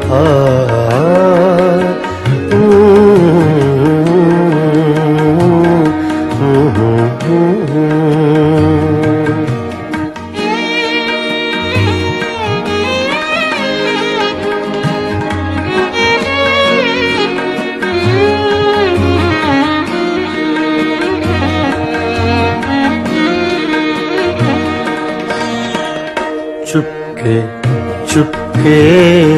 था। चुपके चुपके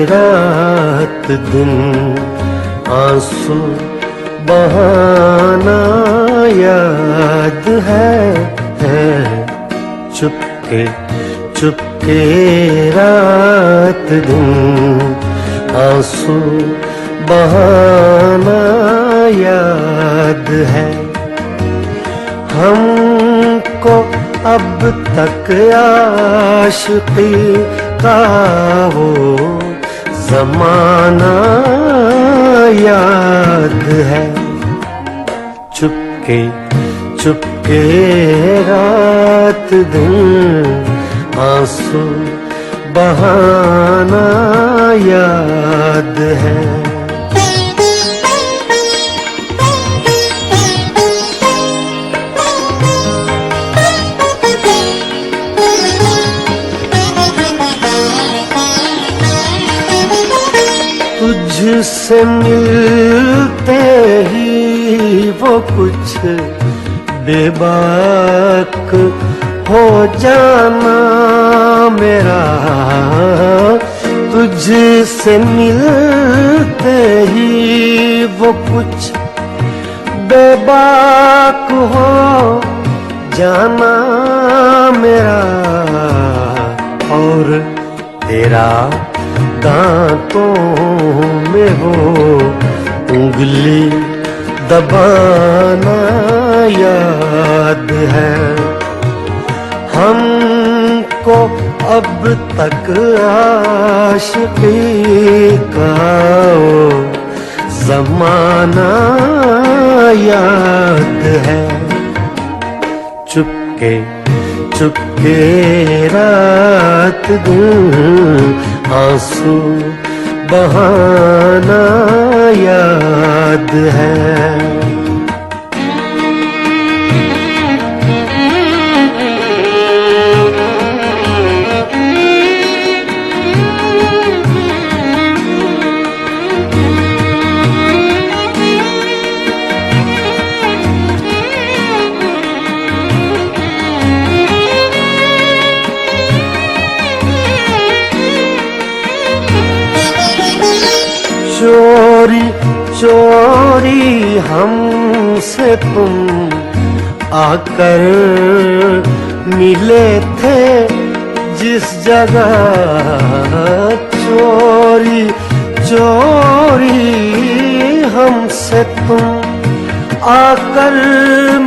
रात दिन आंसू बहाना याद है। चुपके चुपके रात दिन आंसू बहाना याद है। हमको अब तक आशिकी का वो ज़माना याद है। चुपके चुपके रात दिन आंसू बहाना याद है। तुझसे मिलते ही वो कुछ बेबाक हो जाना मेरा। तुझसे मिलते ही वो कुछ बेबाक हो जाना मेरा। और तेरा दांतों में वो उंगली दबाना याद है। हमको अब तक आशिकी का वो ज़माना याद है। चुपके चुपके रात दिन आंसू बहाना याद है। चोरी चोरी हमसे तुम आकर मिले थे जिस जगह। चोरी चोरी हमसे तुम आकर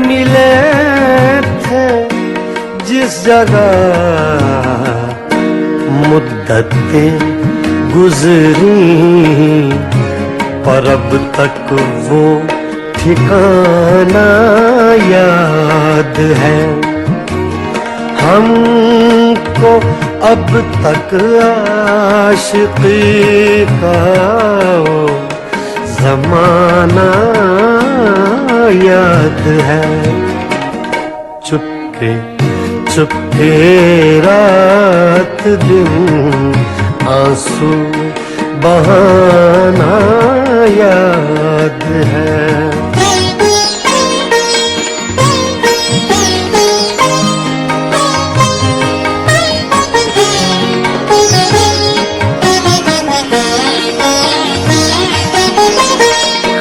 मिले थे जिस जगह। मुद्दतें गुजरी पर अब तक वो ठिकाना याद है। हमको अब तक आशिकी का वो ज़माना याद है। चुपके चुपके रात दिन आंसू बहाना याद है।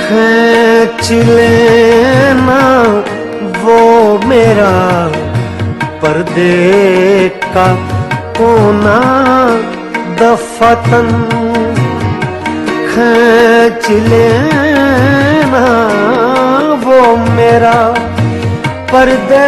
खींच लेना वो मेरा पर्दे का कोना दफतन। खींच लेना वो मेरा पर्दे